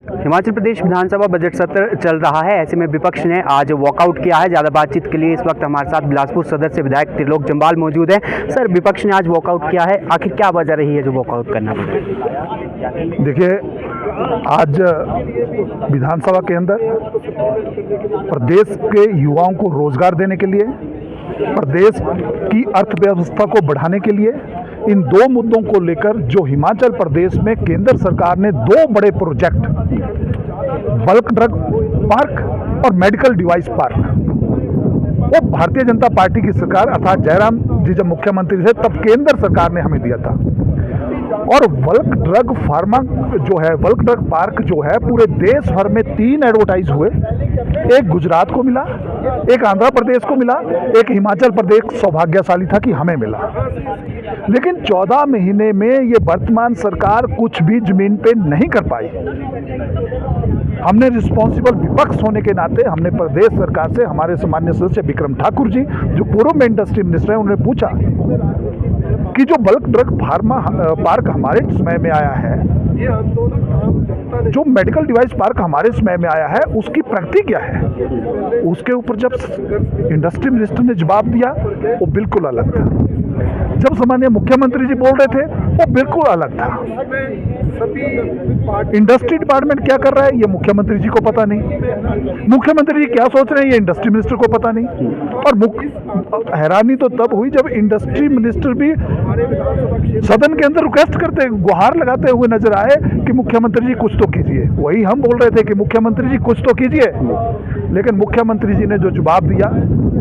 हिमाचल प्रदेश विधानसभा budget सत्र चल रहा है। ऐसे में विपक्ष ने आज वॉकआउट किया है। ज़्यादा बातचीत के लिए इस वक्त हमारे साथ बिलासपुर सदर से विधायक त्रिलोक जम्वाल मौजूद हैं। सर, विपक्ष ने आज वॉकआउट किया है, आखिर क्या वजह रही है जो वॉकआउट करना पड़ा? देखिए, आज विधानसभा के अंदर प्रदेश के युवाओं को रोजगार देने के लिए, प्रदेश की अर्थव्यवस्था को बढ़ाने के लिए, इन दो मुद्दों को लेकर जो हिमाचल प्रदेश में केंद्र सरकार ने दो बड़े प्रोजेक्ट, बल्क ड्रग पार्क और मेडिकल डिवाइस पार्क, वो भारतीय जनता पार्टी की सरकार अर्थात जयराम जी जब मुख्यमंत्री थे तब केंद्र सरकार ने हमें दिया था। और बल्क ड्रग फार्मा जो है, बल्क ड्रग पार्क जो है, पूरे देश भर में 3 एडवर्टाइज हुए। एक गुजरात को मिला, एक आंध्र प्रदेश को मिला, एक हिमाचल प्रदेश सौभाग्यशाली था कि हमें मिला। लेकिन 14 महीने में ये वर्तमान सरकार कुछ भी जमीन पे नहीं कर पाई। हमने रिस्पॉन्सिबल विपक्ष होने के नाते हमने प्रदेश सरकार से, हमारे सामान्य सदस्य विक्रम ठाकुर जी जो पूर्व में इंडस्ट्री मिनिस्टर हैं, उन्होंने पूछा कि जो बल्क ड्रग फार्मा पार्क हमारे समय में आया है, जो मेडिकल डिवाइस पार्क हमारे समय में आया है, उसकी प्रगति क्या है। उसके ऊपर जब इंडस्ट्री मिनिस्टर ने जवाब दिया वो बिल्कुल अलग था। जब सामान्य मुख्यमंत्री जी बोल रहे थे वो बिल्कुल अलग था। इंडस्ट्री डिपार्टमेंट क्या कर रहा है ये मुख्यमंत्री जी को पता नहीं, मुख्यमंत्री जी क्या सोच रहे हैं ये इंडस्ट्री मिनिस्टर को पता नहीं। और हैरानी तो तब हुई जब इंडस्ट्री मिनिस्टर भी सदन के अंदर रिक्वेस्ट करते, गुहार लगाते हुए नजर आए कि मुख्यमंत्री जी कुछ तो कीजिए। वही हम बोल रहे थे कि मुख्यमंत्री जी कुछ तो कीजिए, लेकिन मुख्यमंत्री जी ने जो जवाब दिया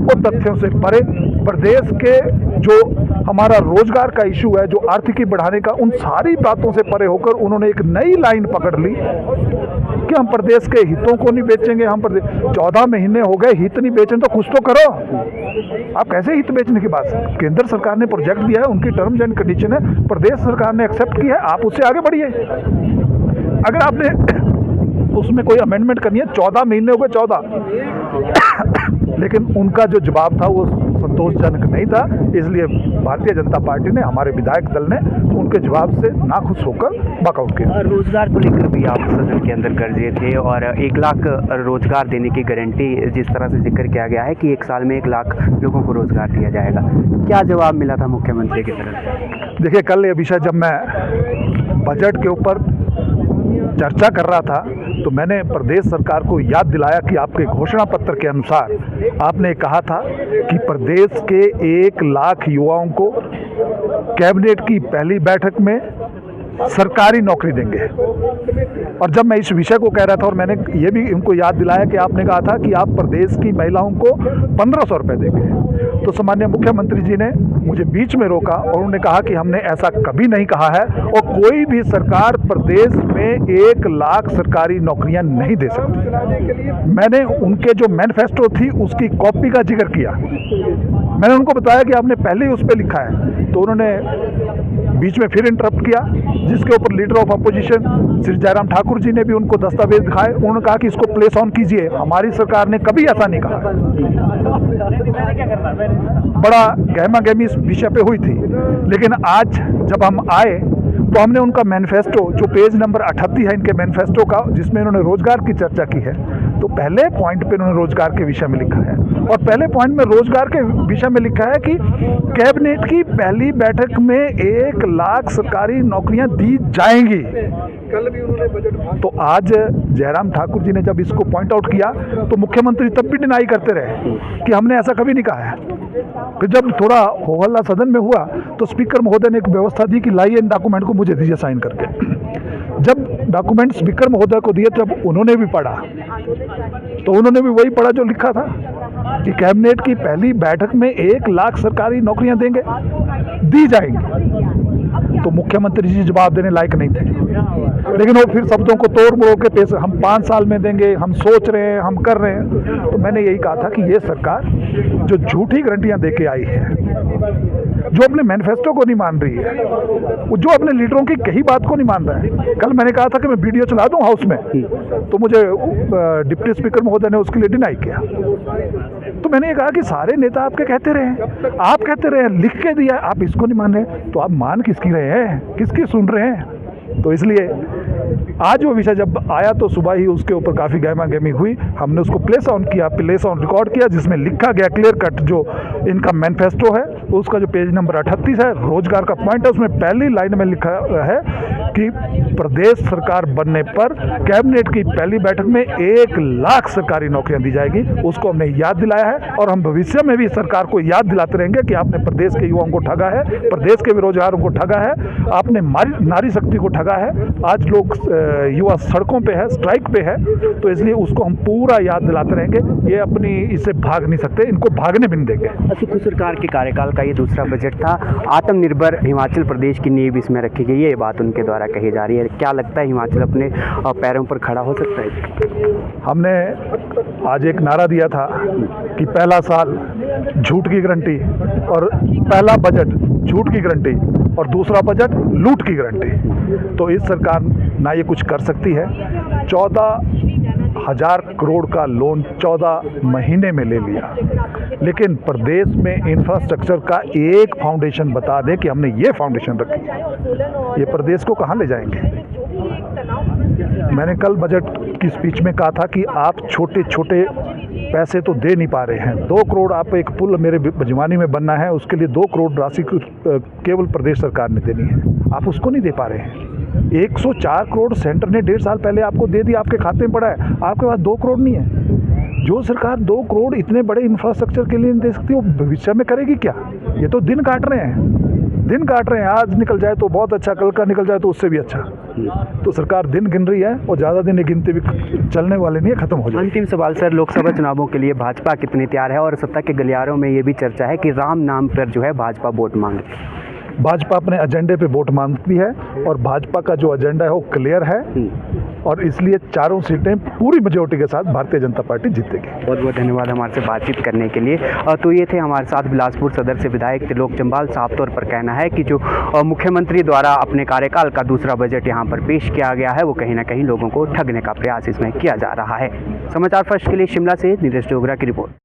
वो तथ्यों से परे, प्रदेश के जो हमारा रोजगार का इशू है, जो आर्थिकी बढ़ाने का, उन सारी बातों से परे होकर उन्होंने एक नई लाइन पकड़ ली कि हम प्रदेश के हितों को नहीं बेचेंगे। हम प्रदेश 14 महीने हो गए, हित नहीं बेचें तो कुछ तो करो। आप कैसे हित बेचने की बात? केंद्र सरकार ने प्रोजेक्ट दिया है, उनकी टर्म्स एंड कंडीशन है, प्रदेश सरकार ने एक्सेप्ट की है, आप उससे आगे बढ़िए। अगर आपने उसमें कोई अमेंडमेंट करनी है, 14 महीने हो गए 14 लेकिन उनका जो जवाब था वो संतोषजनक नहीं था। इसलिए भारतीय जनता पार्टी ने, हमारे विधायक दल ने उनके जवाब से नाखुश होकर वॉकआउट किया। रोजगार को लेकर भी आप सदन के अंदर गरजे थे और 1 लाख रोजगार देने की गारंटी जिस तरह से जिक्र किया गया है कि 1 साल में 1 लाख लोगों को रोजगार दिया जाएगा, क्या जवाब मिला था मुख्यमंत्री की तरफ से? देखिए, कल ये विषय जब मैं बजट के ऊपर चर्चा कर रहा था तो मैंने प्रदेश सरकार को याद दिलाया कि आपके घोषणा पत्र के अनुसार आपने कहा था कि प्रदेश के 1 लाख युवाओं को कैबिनेट की पहली बैठक में सरकारी नौकरी देंगे। और जब मैं इस विषय को कह रहा था और मैंने ये भी उनको याद दिलाया कि आपने कहा था कि आप प्रदेश की महिलाओं को 1500 रुपये देंगे, तो सामान्य मुख्यमंत्री जी ने मुझे बीच में रोका और उन्होंने कहा कि हमने ऐसा कभी नहीं कहा है और कोई भी सरकार प्रदेश में 1 लाख सरकारी नौकरियां नहीं दे सकती। मैंने उनके जो मैनिफेस्टो थी उसकी कॉपी का जिक्र किया। मैंने उनको बताया कि आपने पहले ही उस पर लिखा है, तो उन्होंने बीच में फिर इंटरप्ट किया, जिसके ऊपर leader of opposition Shri Jairam Thakur ji ने भी उनको दस्तावेज दिखाए। उन्होंने कहा कि इसको प्लेस ऑन कीजिए। हमारी सरकार ने कभी ऐसा नहीं कहा। बड़ा गहमा गहमी इस विषय पे हुई थी, लेकिन आज जब हम आए तो हमने उनका मैनिफेस्टो, जो पेज नंबर 38 है इनके मैनिफेस्टो का, जिसमें उन्होंने रोजगार की चर्चा की है, तो पहले पॉइंट पे उन्होंने रोजगार के विषय में लिखा है। और पहले पॉइंट में रोजगार के विषय में लिखा है कि कैबिनेट की पहली बैठक में 1 लाख सरकारी नौकरियां दी जाएंगी। कल भी उन्होंने बजट, तो आज जयराम ठाकुर जी ने जब इसको पॉइंट आउट किया तो मुख्यमंत्री तब भी डिनाई करते रहे कि हमने ऐसा कभी नहीं कहा है। फिर जब थोड़ा हो-हल्ला सदन में हुआ तो स्पीकर महोदय ने एक व्यवस्था दी कि लाइए इन डॉक्यूमेंट को मुझे दीजिए साइन करके। जब डॉक्यूमेंट स्पीकर महोदय को दिए तब उन्होंने भी पढ़ा, तो उन्होंने भी वही पढ़ा जो लिखा था कि कैबिनेट की पहली बैठक में 1 लाख सरकारी नौकरियां देंगे, दी जाएंगी। तो मुख्यमंत्री जी जवाब देने लायक नहीं थे, लेकिन वो फिर शब्दों को तोड़ मोड़ के पेश, हम 5 साल में देंगे, हम सोच रहे हैं, हम कर रहे हैं। तो मैंने यही कहा था कि ये सरकार जो झूठी गारंटियां देके आई है, जो अपने मैनिफेस्टो को नहीं मान रही है, जो अपने लीडरों की कही बात को नहीं मान रहा है। कल मैंने कहा था कि मैं वीडियो चला दूं हाउस में, तो मुझे डिप्टी स्पीकर महोदय ने उसके लिए डिनाई किया। तो मैंने ये कहा कि सारे नेता आपके कहते रहे, आप कहते रहे, लिख के दिया, आप इसको नहीं मान रहे, तो आप मान किसकी रहे हैं, किसकी सुन रहे हैं? तो इसलिए आज वो विषय जब आया तो सुबह ही उसके ऊपर काफ़ी गहमा गहमी हुई। हमने उसको प्लेस ऑन रिकॉर्ड किया, जिसमें लिखा गया क्लियर कट जो इनका मैनिफेस्टो है, उसका जो पेज नंबर 38 है, रोजगार का पॉइंट है, उसमें पहली लाइन में लिखा है कि प्रदेश सरकार बनने पर कैबिनेट की पहली बैठक में 1 लाख सरकारी नौकरियां दी जाएगी। उसको हमने याद दिलाया है और हम भविष्य में भी सरकार को याद दिलाते रहेंगे कि आपने प्रदेश के युवाओं को ठगा है, प्रदेश के बेरोजगारों को ठगा है, आपने नारी शक्ति को ठगा है। आज लोग युवा सड़कों पे है, स्ट्राइक पे है, तो इसलिए उसको हम पूरा याद दिलाते रहेंगे। ये अपनी इससे भाग नहीं सकते, इनको भागने भी नहीं देंगे। असुख सरकार के कार्यकाल का ये दूसरा बजट था। आत्मनिर्भर हिमाचल प्रदेश की नींव इसमें रखी गई है, ये बात उनके द्वारा कही जा रही है। क्या लगता है हिमाचल अपने पैरों पर खड़ा हो सकता है? हमने आज एक नारा दिया था कि पहला साल झूठ की गारंटी, और पहला बजट झूठ की गारंटी और दूसरा बजट लूट की गारंटी। तो इस सरकार ना ये कुछ कर सकती है। 14,000 करोड़ का लोन 14 महीने में ले लिया, लेकिन प्रदेश में इंफ्रास्ट्रक्चर का एक फाउंडेशन बता दें कि हमने ये फाउंडेशन रखी, ये प्रदेश को कहाँ ले जाएंगे? मैंने कल बजट की स्पीच में कहा था कि आप छोटे छोटे पैसे तो दे नहीं पा रहे हैं। 2 करोड़ आप एक पुल मेरे बजवानी में बनना है, उसके लिए 2 करोड़ राशि केवल प्रदेश सरकार ने देनी है, आप उसको नहीं दे पा रहे हैं। 104 करोड़ सेंटर ने 1.5 साल पहले आपको दे दिया, आपके खाते में पड़ा है, आपके पास 2 करोड़ नहीं है। जो सरकार 2 करोड़ इतने बड़े इंफ्रास्ट्रक्चर के लिए नहीं दे सकती, वो भविष्य में करेगी क्या? ये तो दिन काट रहे हैं, आज निकल जाए तो बहुत अच्छा, कल का निकल जाए तो उससे भी अच्छा। तो सरकार दिन गिन रही है, और ज़्यादा दिन ये गिनती भी चलने वाले नहीं है, खत्म हो जाए। अंतिम सवाल सर, लोकसभा चुनावों के लिए भाजपा कितनी तैयार है? और सत्ता के गलियारों में ये भी चर्चा है कि राम नाम पर जो है भाजपा वोट मांगे। भाजपा अपने एजेंडे पे वोट मांगती है, और भाजपा का जो एजेंडा है वो क्लियर है, और इसलिए चारों सीटें पूरी मेजोरिटी के साथ भारतीय जनता पार्टी जीतेगी। बहुत बहुत धन्यवाद हमारे से बातचीत करने के लिए। तो ये थे हमारे साथ बिलासपुर सदर से विधायक त्रिलोक जम्वाल। साफ तौर पर कहना है कि जो मुख्यमंत्री द्वारा अपने कार्यकाल का दूसरा बजट यहाँ पर पेश किया गया है, वो कहीं ना कहीं लोगों को ठगने का प्रयास इसमें किया जा रहा है। समाचार फर्स्ट के लिए शिमला से नीरज डोगरा की रिपोर्ट।